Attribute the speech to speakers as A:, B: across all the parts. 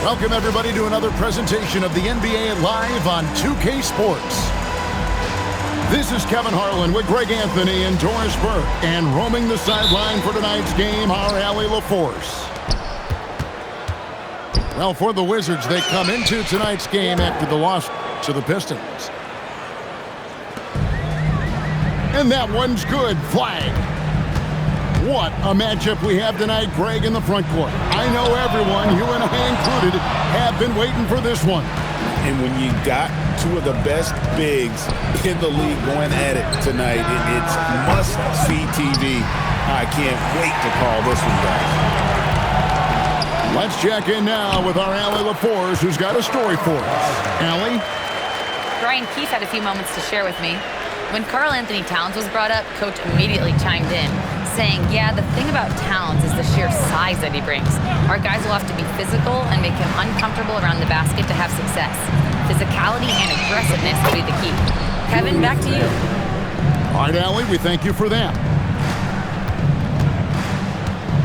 A: Welcome, everybody, to another presentation of the NBA Live on 2K Sports. This is Kevin Harlan with Greg Anthony and Doris Burke. And roaming the sideline for tonight's game, our Allie LaForce. Well, for the Wizards, they come into tonight's game after the loss to the Pistons. And that one's good. Flag. What a matchup we have tonight, Greg, in the front court. I know everyone, you and I included, have been waiting for this one.
B: And when you got two of the best bigs in the league going at it tonight, it's must-see TV. I can't wait to call this one back.
A: Let's check in now with our Allie LaForce, who's got a story for us. Allie?
C: Brian Keith had a few moments to share with me. When Karl Anthony Towns was brought up, Coach immediately chimed in, saying, yeah, the thing about Towns is the sheer size that he brings. Our guys will have to be physical and make him uncomfortable around the basket to have success. Physicality and aggressiveness will be the key. Kevin, back to you.
A: All right, Allie, we thank you for that.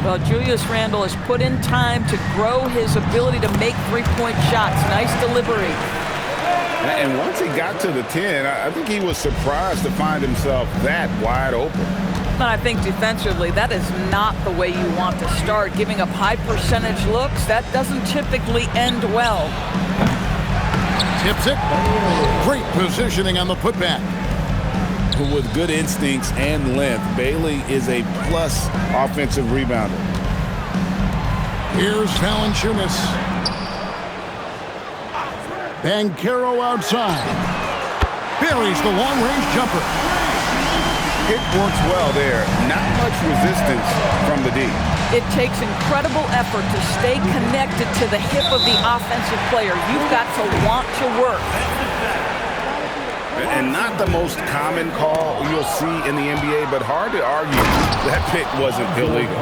D: Well, Julius Randle has put in time to grow his ability to make three-point shots. Nice delivery.
B: And once he got to the 10, I think he was surprised to find himself that wide open.
D: But I think defensively, that is not the way you want to start. Giving up high percentage looks, that doesn't typically end well.
A: Tips it. Great positioning on the putback.
B: With good instincts and length, Bailey is a plus offensive rebounder.
A: Here's Valanciunas. Banchero outside. Buries the long-range jumper.
B: It works well there. Not much resistance from the D.
D: It takes incredible effort to stay connected to the hip of the offensive player. You've got to want to work.
B: And not the most common call you'll see in the NBA, but hard to argue that pick wasn't illegal.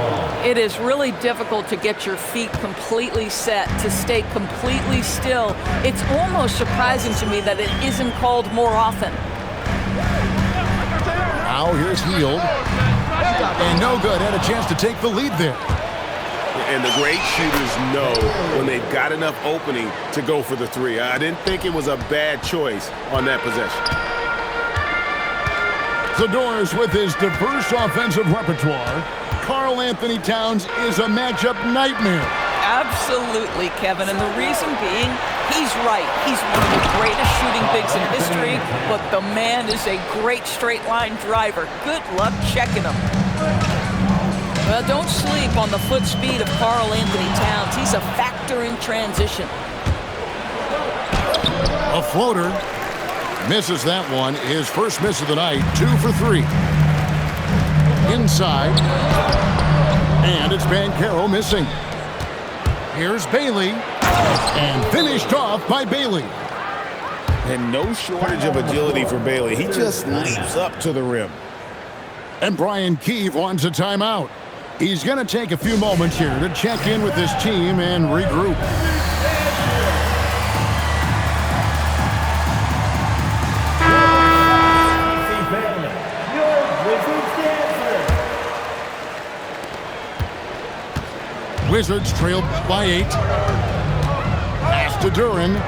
D: It is really difficult to get your feet completely set, to stay completely still. It's almost surprising to me that it isn't called more often.
A: Now here's Hield. And no good. Had a chance to take the lead there.
B: And the great shooters know when they've got enough opening to go for the three. I didn't think it was a bad choice on that possession.
A: Zador's with his diverse offensive repertoire. Karl Anthony Towns is a matchup nightmare.
D: Absolutely, Kevin, and the reason being, he's right. He's one of the greatest shooting bigs in history, but the man is a great straight-line driver. Good luck checking him. Well, don't sleep on the foot speed of Karl Anthony Towns. He's a factor in transition.
A: A floater. Misses that one. His first miss of the night. 2 for 3. Inside. And it's Banchero missing. Here's Bailey. And finished off by Bailey.
B: And no shortage of agility for Bailey. He just leaps up to the rim.
A: And Brian Keith wants a timeout. He's going to take a few moments here to check in with his team and regroup. Wizards trailed by 8. Pass to Duren.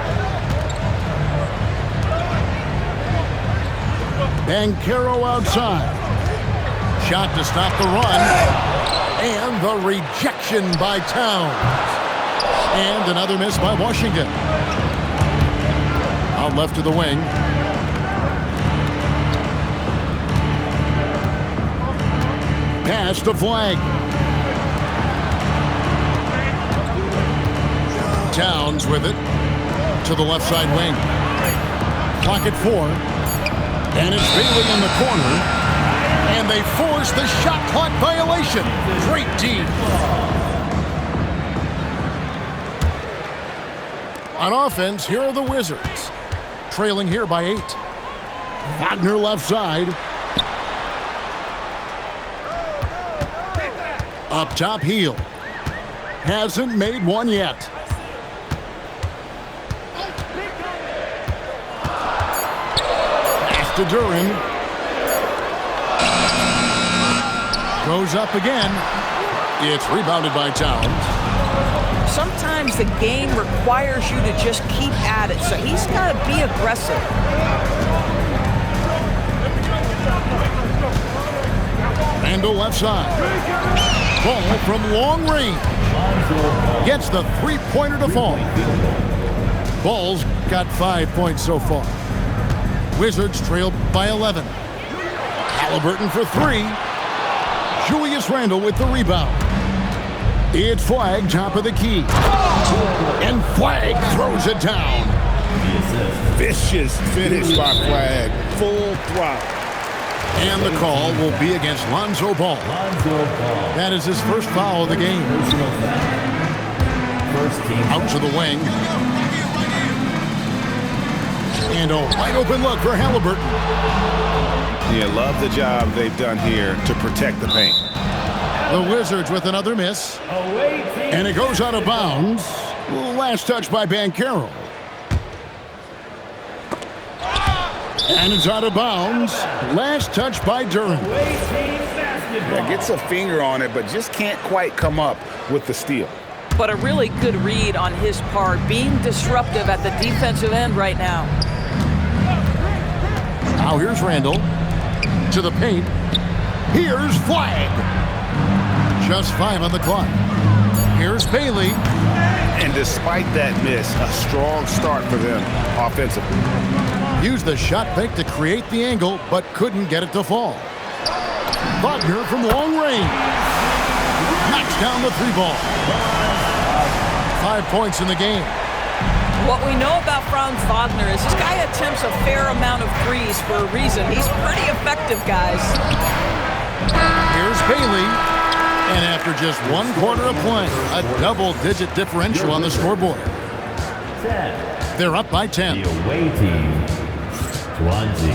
A: Banchero outside. Shot to stop the run. And the rejection by Towns. And another miss by Washington. Out left to the wing. Pass to Flag. Towns with it to the left side wing. Clock at 4. And it's Bailey in the corner. And they force the shot clock violation. Great team. On offense, here are the Wizards. Trailing here by 8. Wagner left side. Up top, Hield. Hasn't made one yet. Pass to Duren. Goes up again. It's rebounded by Towns.
D: sometimes the game requires you to just keep at it. So he's got to be aggressive.
A: Randall left side. Ball from long range. Gets the three-pointer to fall. Ball's got 5 points so far. Wizards trail by 11. Halliburton for three. Julius Randle with the rebound. It's Flagg, top of the key. And Flagg throws it down.
B: Vicious finish by Flagg. Full throttle.
A: And the call will be against Lonzo Ball. That is his first foul of the game. Out to the wing. And a wide open look for Halliburton.
B: Yeah, love the job they've done here to protect the paint.
A: The Wizards with another miss. And it goes out of bounds. Last touch by Banchero. And it's out of bounds. Last touch by Duren.
B: Yeah, gets a finger on it, but just can't quite come up with the steal.
D: But a really good read on his part, being disruptive at the defensive end right now.
A: Now here's Randall to the paint. Here's Flagg. Just 5 on the clock. Here's Bailey.
B: And despite that miss, a strong start for them offensively.
A: Used the shot fake to create the angle, but couldn't get it to fall. Wagner from long range. Knocks down the three ball. 5 points in the game.
D: What we know about Franz Wagner is this guy attempts a fair amount of threes for a reason. He's pretty effective, guys.
A: Here's Bailey. And after just 1 quarter of play, a double-digit differential on the scoreboard. They're up by 10.
E: The away team, 20.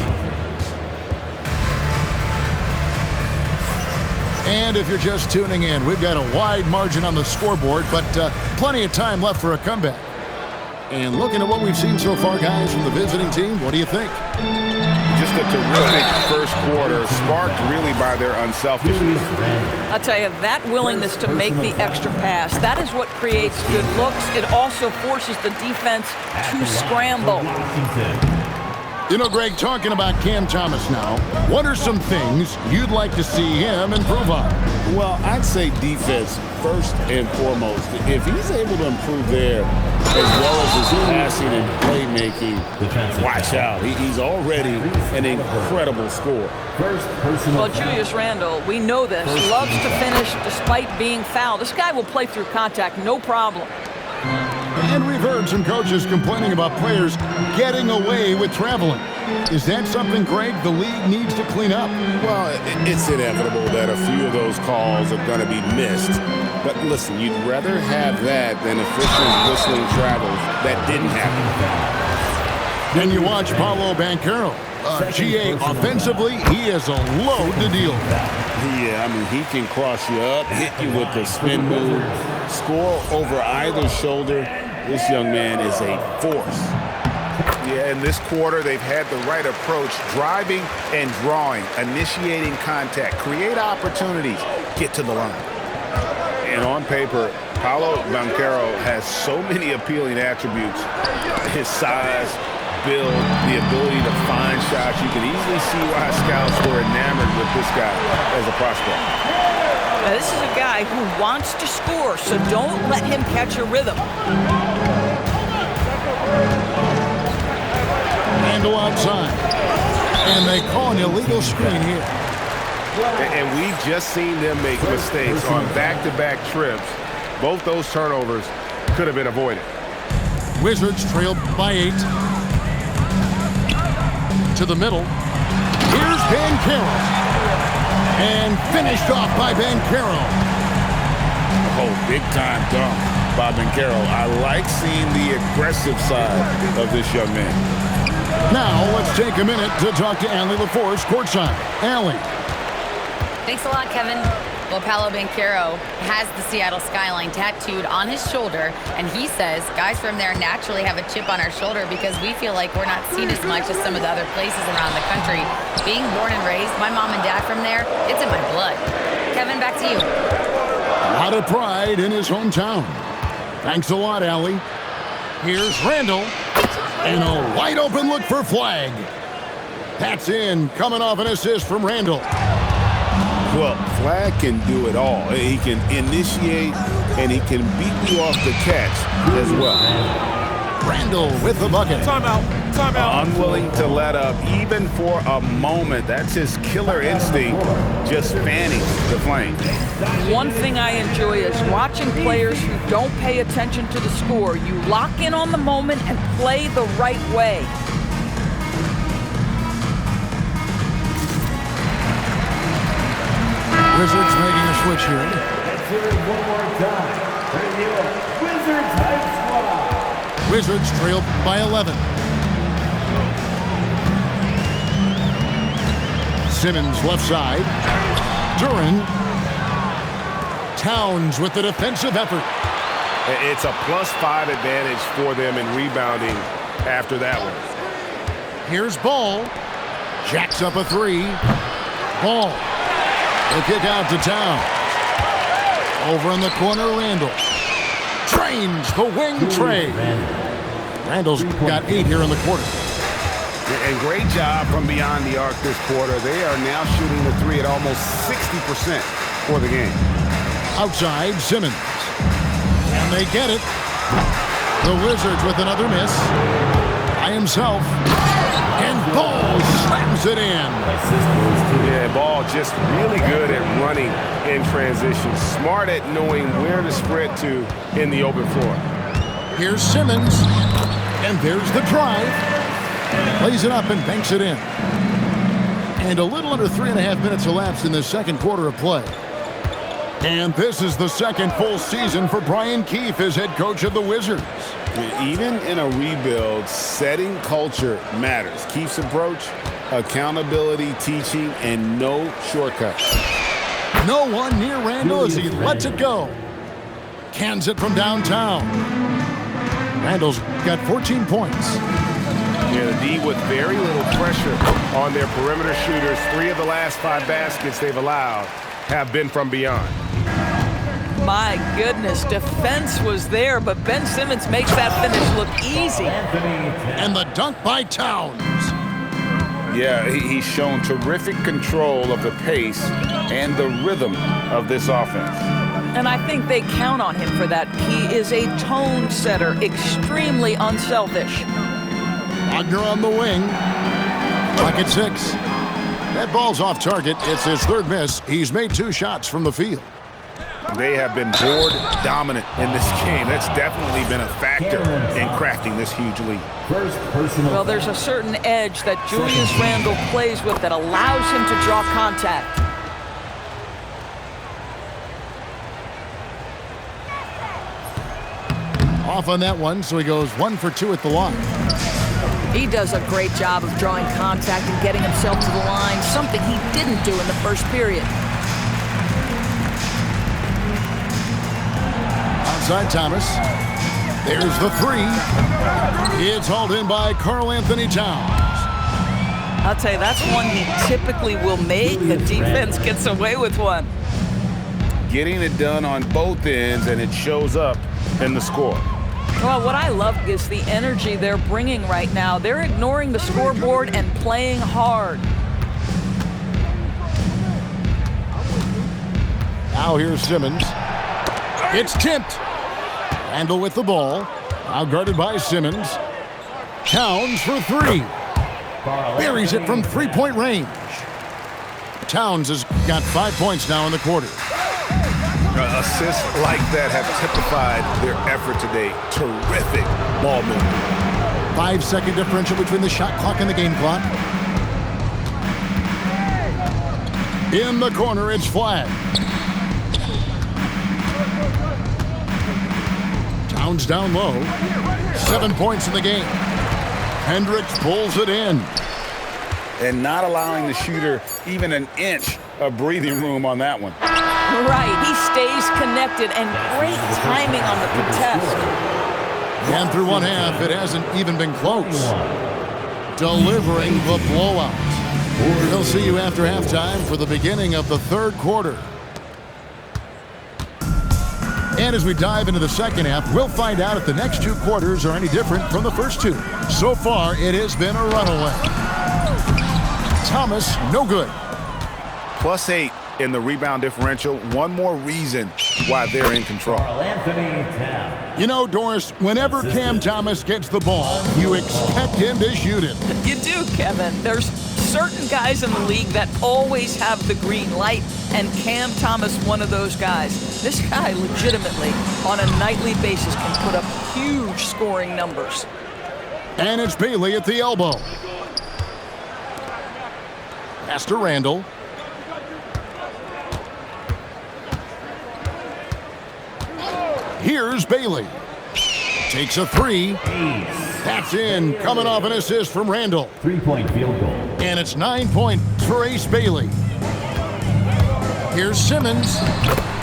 A: And if you're just tuning in, we've got a wide margin on the scoreboard, but plenty of time left for a comeback. And looking at what we've seen so far, guys, from the visiting team, what do you think?
B: Just a terrific first quarter, sparked really by their unselfishness.
D: I'll tell you, that willingness to make the extra pass, that is what creates good looks. It also forces the defense to scramble.
A: You know, Greg, talking about Cam Thomas now, what are some things you'd like to see him improve on?
B: Well, I'd say defense first and foremost. If he's able to improve there, as well as his passing and playmaking, watch out. He's already an incredible scorer.
D: Well, Julius Randle, we know this, loves to finish despite being fouled. This guy will play through contact, no problem.
A: And we've heard some coaches complaining about players getting away with traveling. Is that something, Greg, the league needs to clean up?
B: Well, it's inevitable that a few of those calls are going to be missed. But listen, you'd rather have that than officials whistling travels that didn't happen.
A: Then you watch Paolo Banchero. GA, offensively, he is a load to deal with.
B: Yeah, I mean, he can cross you up, hit you with the spin move, score over either shoulder. This young man is a force. Yeah, in this quarter, they've had the right approach, driving and drawing, initiating contact, create opportunities, get to the line. And on paper, Paolo Banchero has so many appealing attributes. His size, build, the ability to find shots. You can easily see why scouts were enamored with this guy as a prospect.
D: Now, this is a guy who wants to score, so don't let him catch a rhythm.
A: Randle outside. And they call an illegal screen here.
B: And we've just seen them make mistakes on back-to-back trips. Both those turnovers could have been avoided.
A: Wizards trail by 8. To the middle. Here's Banchero. And finished off by Banchero.
B: Oh, big-time dunk by Banchero. I like seeing the aggressive side of this young man.
A: Now, let's take a minute to talk to Allie LaForce courtside. Allie.
C: Thanks a lot, Kevin. Well, Paolo Banchero has the Seattle skyline tattooed on his shoulder, and he says guys from there naturally have a chip on our shoulder because we feel like we're not seen as much as some of the other places around the country. Being born and raised, my mom and dad from there, it's in my blood. Kevin, back to you.
A: A lot of pride in his hometown. Thanks a lot, Allie. Here's Randall. And a wide open look for Flag. That's in, coming off an assist from Randall.
B: Well, Flag can do it all. He can initiate, and he can beat you off the catch as well.
A: Randall with the bucket.
F: Timeout.
B: Unwilling to let up, even for a moment. That's his killer instinct, just fanning the flame.
D: One thing I enjoy is watching players who don't pay attention to the score. You lock in on the moment and play the right way.
A: Wizards making a switch here.
E: Let's hear it one more time. Bring you Wizards Hype Squad.
A: Wizards trail by 11. Simmons left side. Duran. Towns with the defensive effort.
B: It's a +5 advantage for them in rebounding after that one.
A: Here's Ball. Jacks up a three. Ball. The kick out to Towns. Over in the corner, Randall. Drains the wing trade. Randall's got 8 here in the quarter.
B: And great job from beyond the arc this quarter. They are now shooting the three at almost 60% for the game.
A: Outside, Simmons. And they get it. The Wizards with another miss. By himself. And Ball slams it in.
B: Yeah, Ball just really good at running in transition. Smart at knowing where to sprint to in the open floor.
A: Here's Simmons. And there's the drive. Plays it up and banks it in. And a little under 3.5 minutes elapsed in the second quarter of play. And this is the second full season for Brian Keefe as head coach of the Wizards.
B: Even in a rebuild, setting culture matters. Keefe's approach, accountability, teaching, and no shortcuts.
A: No one near Randall as he lets it go. Cans it from downtown. Randall's got 14 points.
B: Yeah, the D with very little pressure on their perimeter shooters. 3 of the last 5 baskets they've allowed have been from beyond.
D: My goodness, defense was there, but Ben Simmons makes that finish look easy.
A: And the dunk by Towns.
B: Yeah, he's shown terrific control of the pace and the rhythm of this offense.
D: And I think they count on him for that. He is a tone setter, extremely unselfish.
A: Wagner on the wing. Bucket 6. That ball's off target. It's his 3rd miss. He's made 2 shots from the field.
B: They have been board dominant in this game. That's definitely been a factor in crafting this huge lead.
D: Well, there's a certain edge that Julius Randle plays with that allows him to draw contact.
A: Off on that one, so he goes 1 for 2 at the line.
D: He does a great job of drawing contact and getting himself to the line, something he didn't do in the first period.
A: Outside Thomas. There's the 3. It's hauled in by Karl Anthony Towns.
D: I'll tell you, that's one he typically will make. The defense gets away with one.
B: Getting it done on both ends, and it shows up in the score.
D: Well, what I love is the energy they're bringing right now. They're ignoring the scoreboard and playing hard.
A: Now here's Simmons. It's tipped. Randall with the ball. Now guarded by Simmons. Towns for 3. Buries it from 3-point range. Towns has got 5 points now in the quarter.
B: Assists like that have typified their effort today. Terrific ball movement.
A: 5-second differential between the shot clock and the game clock. In the corner, it's Flag. Towns down low. 7 points in the game. Hendricks pulls it in.
B: And not allowing the shooter even an inch of breathing room on that one.
D: Right, he stays connected, and great timing on the contest.
A: And through one half, it hasn't even been close. Delivering the blowout. We'll see you after halftime for the beginning of the 3rd quarter. And as we dive into the second half, we'll find out if the next two quarters are any different from the first two. So far, it has been a runaway. Thomas, no good.
B: +8 in the rebound differential. One more reason why they're in control.
E: Karl-Anthony Towns.
A: You know, Doris, whenever Cam Thomas gets the ball, you expect him to shoot it.
D: You do, Kevin. There's certain guys in the league that always have the green light, and Cam Thomas, one of those guys. This guy legitimately, on a nightly basis, can put up huge scoring numbers.
A: And it's Bailey at the elbow. Pass to Randall. Here's Bailey. Takes a three. That's in, coming off an assist from Randall.
E: 3-point field goal.
A: And it's 9 points for Ace Bailey. Here's Simmons.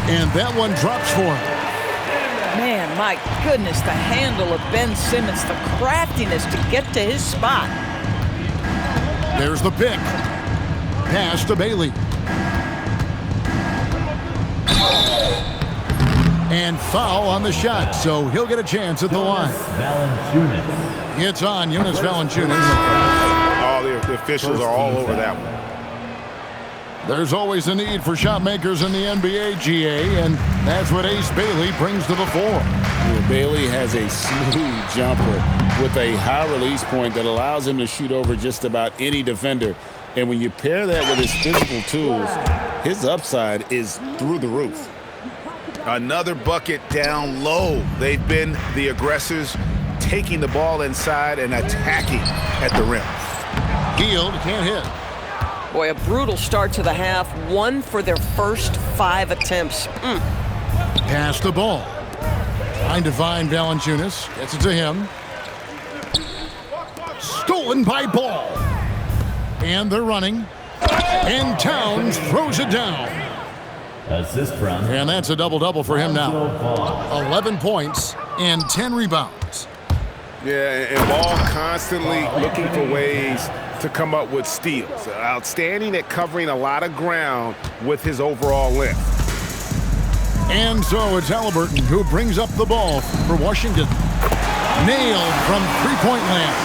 A: And that one drops for him.
D: Man, my goodness, the handle of Ben Simmons, the craftiness to get to his spot.
A: There's the pick. Pass to Bailey. And foul on the shot, so he'll get a chance at the line.
E: Valanciunas.
A: It's on Jonas Valanciunas.
B: Oh, the officials are all over that one.
A: There's always a need for shot makers in the NBA, GA, and that's what Ace Bailey brings to the fore.
B: Well, Bailey has a smooth jumper with a high release point that allows him to shoot over just about any defender. And when you pair that with his physical tools, his upside is through the roof. Another bucket down low. They've been the aggressors, taking the ball inside and attacking at the rim.
A: Hield can't hit.
F: Boy, a brutal start to the half. 1 for their first 5 attempts.
A: Pass the ball. Trying to find Valanciunas. Gets it to him. Stolen by Ball. And they're running. And Towns throws it down.
E: Assist from.
A: And that's a double-double for him now. 11 points and 10 rebounds.
B: Yeah, and Ball constantly looking for ways to come up with steals. Outstanding at covering a lot of ground with his overall length.
A: And so it's Halliburton who brings up the ball for Washington. Nailed from three-point land.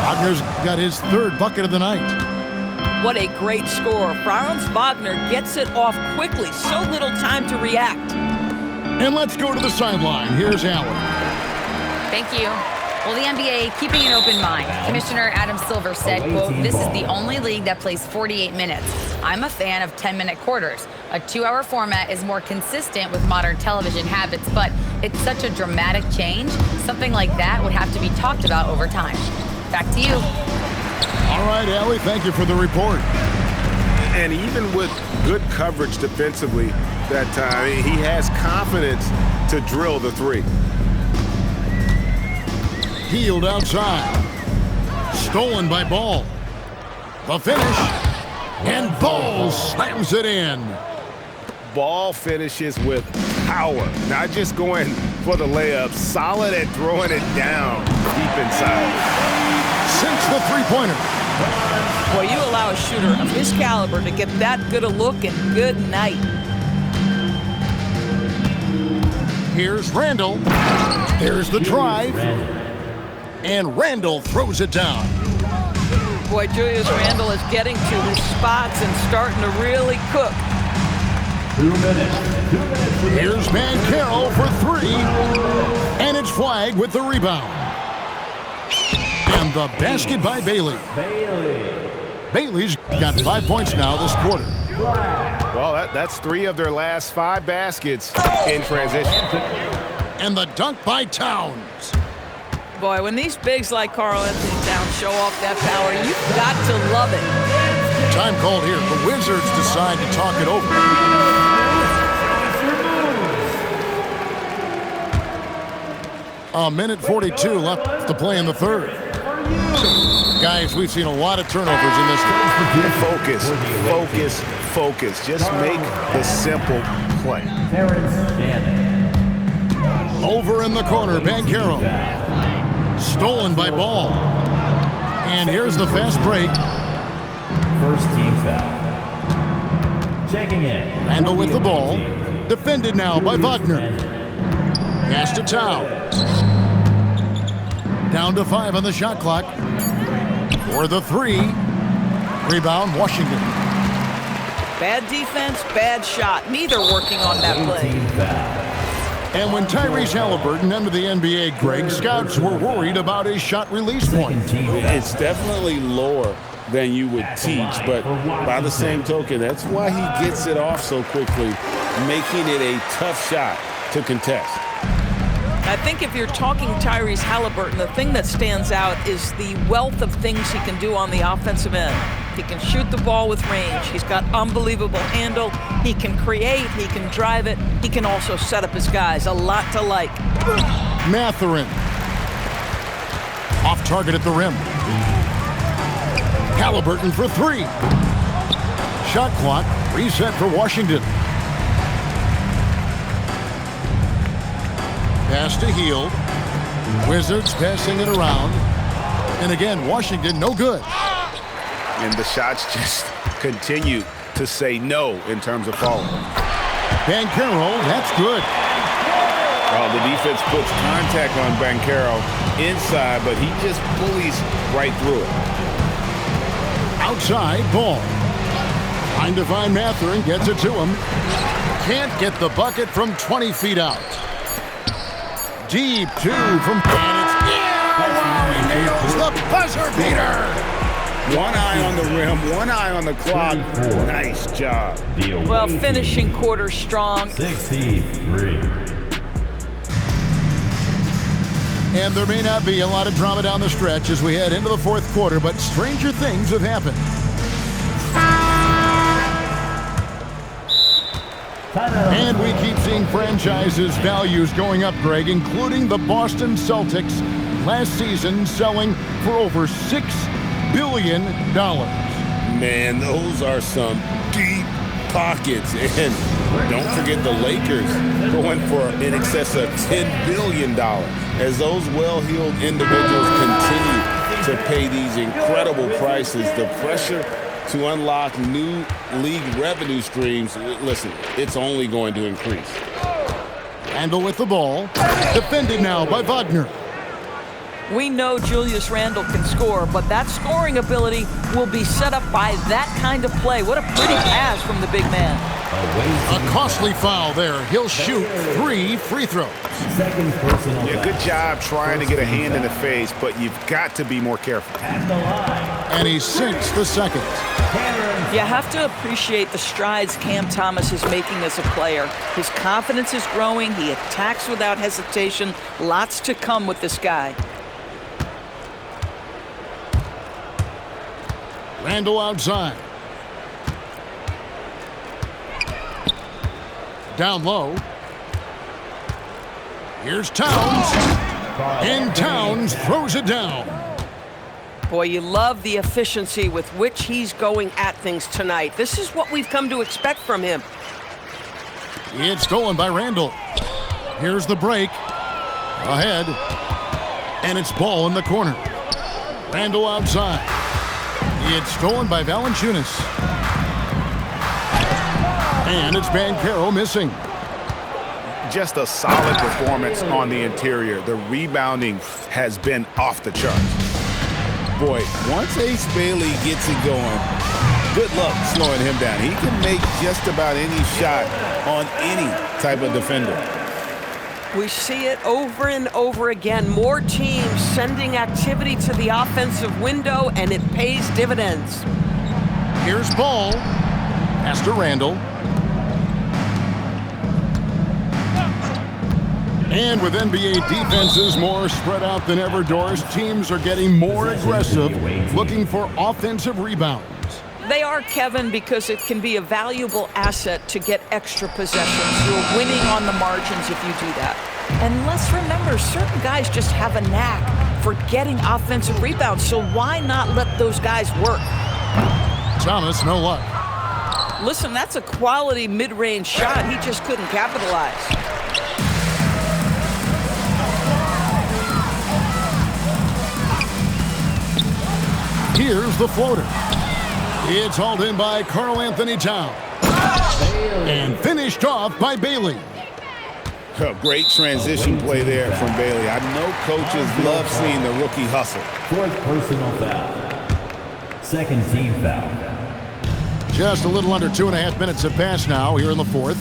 A: Wagner's got his third bucket of the night.
D: What a great score. Franz Wagner gets it off quickly. So little time to react.
A: And let's go to the sideline. Here's Allen.
C: Thank you. Well, the NBA keeping an open mind. Commissioner Adam Silver said, quote, "This is the only league that plays 48 minutes. I'm a fan of 10-minute quarters. A 2-hour format is more consistent with modern television habits, but it's such a dramatic change. Something like that would have to be talked about over time." Back to you.
A: All right, Allie, thank you for the report.
B: And even with good coverage defensively that time, he has confidence to drill the three.
A: Hield outside. Stolen by Ball. The finish. And Ball slams it in.
B: Ball finishes with power, not just going for the layup, solid at throwing it down deep inside.
A: Sinks the three-pointer.
D: Boy, you allow a shooter of his caliber to get that good a look, and good night.
A: Here's Randall. There's the drive. And Randall throws it down.
D: Boy, Julius Randle is getting to his spots and starting to really cook.
E: 2 minutes. 2 minutes.
A: Here's Banchero for three. And it's Flagg with the rebound. And the basket by Bailey. Bailey's got 5 points now this quarter.
B: Well, that's 3 of their last 5 baskets in transition.
A: And the dunk by Towns.
D: Boy, when these bigs like Karl-Anthony Towns show off that power, you've got to love it.
A: Time called here. The Wizards decide to talk it over. A minute 42 left to play in the third. Guys, we've seen a lot of turnovers in this game.
B: Focus, focus, focus. Just make the simple play.
A: Over in the corner, Banchero. Stolen by Ball. And here's the fast break.
E: First team foul. Checking in.
A: Randall with the ball. Defended now by Wagner. Pass to Towns. Down to 5 on the shot clock. For the 3. Rebound, Washington.
D: Bad defense, bad shot. Neither working on that play.
A: And when Tyrese Halliburton entered the NBA, Greg, scouts were worried about his shot release point.
B: It's definitely lower than you would teach, but by the same token, that's why he gets it off so quickly, making it a tough shot to contest.
D: I think if you're talking Tyrese Halliburton, the thing that stands out is the wealth of things he can do on the offensive end. He can shoot the ball with range. He's got unbelievable handle. He can create. He can drive it. He can also set up his guys. A lot to like.
A: Mathurin. Off target at the rim. Halliburton for 3. Shot clock reset for Washington. Pass to Hield. Wizards passing it around. And again, Washington no good.
B: And the shots just continue to say no in terms of falling.
A: Banchero, that's good.
B: The defense puts contact on Banchero inside, but he just bullies right through it.
A: Outside, Ball. Trying to find Mathurin, gets it to him. Can't get the bucket from 20 feet out. Deep 2 from Phoenix. Wow, he nails the buzzer beater.
B: One eye on the rim, one eye on the clock. Nice job.
D: Well, finishing quarter strong.
E: 63.
A: And there may not be a lot of drama down the stretch as we head into the 4th quarter, but stranger things have happened. And we keep seeing franchises' values going up, Greg, including the Boston Celtics last season selling for over $6 billion.
B: Man, those are some deep pockets. And don't forget the Lakers going for in excess of $10 billion. As those well-heeled individuals continue to pay these incredible prices, the pressure to unlock new league revenue streams, listen, it's only going to increase.
A: Randle with the ball. Defended now by Wagner.
D: We know Julius Randle can score, but that scoring ability will be set up by that kind of play. What a pretty pass from the big man.
A: A costly foul there. He'll shoot 3 free throws.
E: Second personal.
B: Yeah, good job trying to get a hand in the face, but you've got to be more careful.
E: At the line.
A: And he sinks the second.
D: You have to appreciate the strides Cam Thomas is making as a player. His confidence is growing. He attacks without hesitation. Lots to come with this guy.
A: Randle outside. Down low. Here's Towns. And Towns throws it down.
F: Boy, you love the efficiency with which he's going at things tonight. This is what we've come to expect from him.
A: It's stolen by Randle. Here's the break. Ahead. And it's Ball in the corner. Randle outside. It's stolen by Valanciunas. And it's Banchero missing.
B: Just a solid performance on the interior. The rebounding has been off the charts. Boy, once Ace Bailey gets it going, good luck slowing him down. He can make just about any shot on any type of defender.
F: We see it over and over again. More teams sending activity to the offensive window, and it pays dividends.
A: Here's Ball. Pass to Randle. And with NBA defenses more spread out than ever, Doris, teams are getting more aggressive, looking for offensive rebounds.
D: They are, Kevin, because it can be a valuable asset to get extra possessions. You're winning on the margins if you do that. And let's remember, certain guys just have a knack for getting offensive rebounds, so why not let those guys work?
A: Thomas, no luck.
D: Listen, that's a quality mid-range shot. He just couldn't capitalize.
A: Here's the floater. It's hauled in by Karl-Anthony Towns. And finished off by Bailey.
B: A great transition play there from Bailey. I know coaches love seeing the rookie hustle.
E: Fourth personal foul. Second team foul.
A: Just a little under 2.5 minutes have passed now here in the fourth.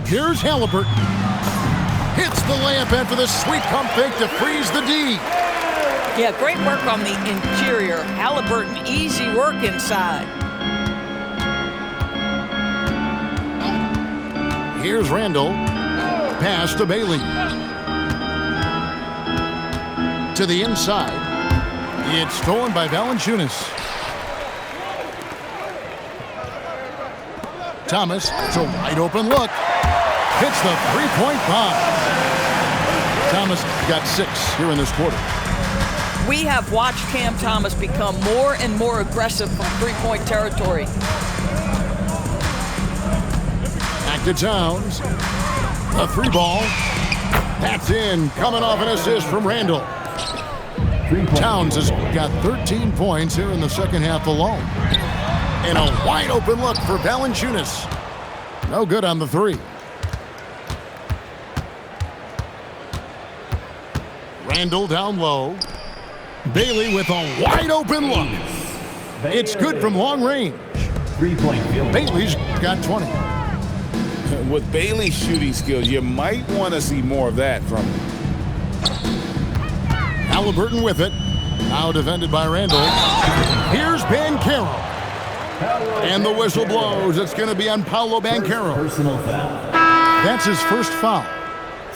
A: Here's Halliburton. Hits the layup after the sweet pump fake to freeze the D.
D: Yeah, great work on the interior. Halliburton, easy work inside.
A: Here's Randall. Pass to Bailey. To the inside. It's stolen by Valanciunas. Thomas, it's a wide open look. Hits the three-point bomb. Thomas got 6 here in this quarter.
D: We have watched Cam Thomas become more and more aggressive from three-point territory.
A: Back to Towns. A 3-ball. That's in. Coming off an assist from Randall. Towns has got 13 points here in the second half alone. And a wide open look for Valanciunas. No good on the 3. Randall down low. Bailey with a wide open look. It's good from long range.
E: 3-point field.
A: Bailey's got 20.
B: With Bailey's shooting skills, you might want to see more of that from him.
A: Halliburton with it. Now defended by Randall. Here's Banchero. And the whistle blows. It's going to be on Paolo Banchero.
E: Personal foul.
A: That's his first foul.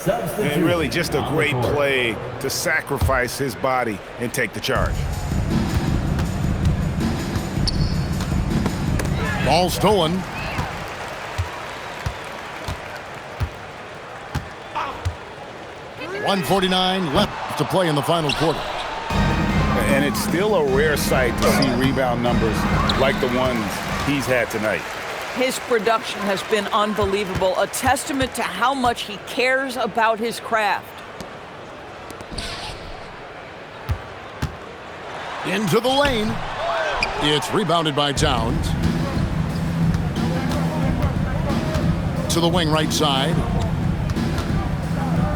B: And really just a great play to sacrifice his body and take the charge.
A: Ball stolen. .149 left to play in the final quarter.
B: And it's still a rare sight to see rebound numbers like the ones he's had tonight.
D: His production has been unbelievable, a testament to how much he cares about his craft.
A: Into the lane. It's rebounded by Towns. To the wing right side.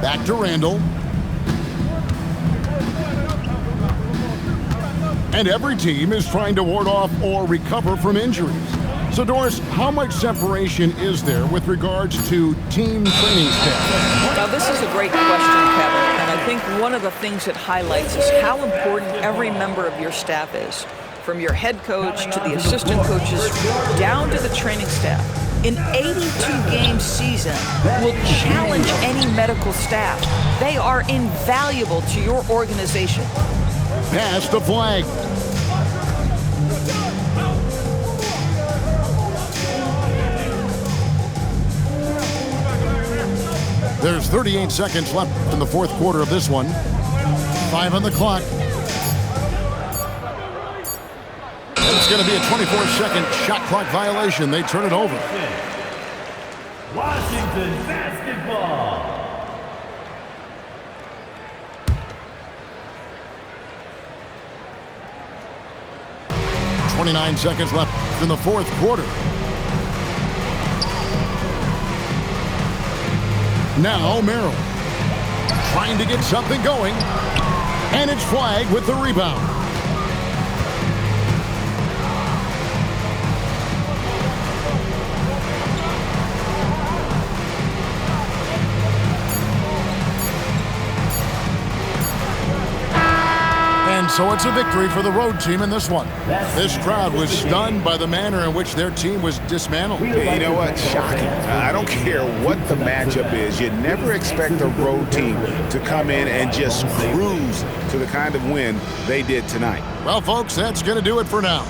A: Back to Randall. And every team is trying to ward off or recover from injuries. So, Doris, how much separation is there with regards to team training staff?
D: Now, this is a great question, Kevin, and I think one of the things it highlights is how important every member of your staff is, from your head coach to the assistant coaches down to the training staff. An 82-game season will challenge any medical staff. They are invaluable to your organization.
A: Pass the flag. There's 38 seconds left in the fourth quarter of this one. 5 on the clock. It's going to be a 24-second shot clock violation. They turn it over.
E: Washington basketball.
A: 29 seconds left in the fourth quarter. Now Merrill trying to get something going, and it's Flagg with the rebound. And so it's a victory for the road team in this one. This crowd was stunned by the manner in which their team was dismantled.
B: You know what? Shocking. I don't care what the matchup is. You never expect a road team to come in and just cruise to the kind of win they did tonight.
A: Well, folks, that's going to do it for now.